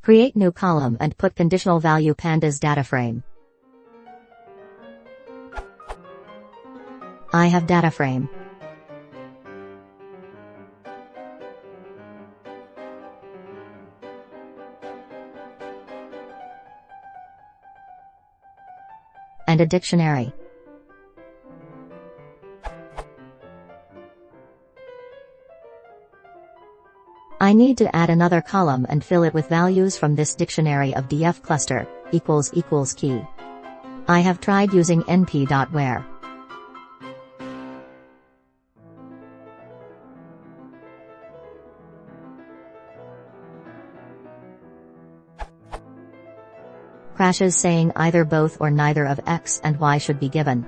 Create new column and put conditional value pandas Dataframe. I have Dataframe. And a dictionary. I need to add another column and fill it with values from this dictionary of df cluster, == key. I have tried using np.where. Crashes saying either both or neither of x and y should be given.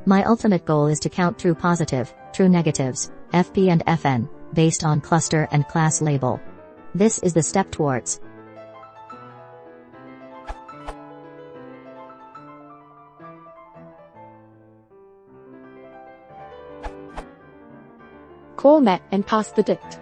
My ultimate goal is to count true positive, true negatives, fp and fn, based on cluster and class label. This is the step towards. Call met and pass the dict.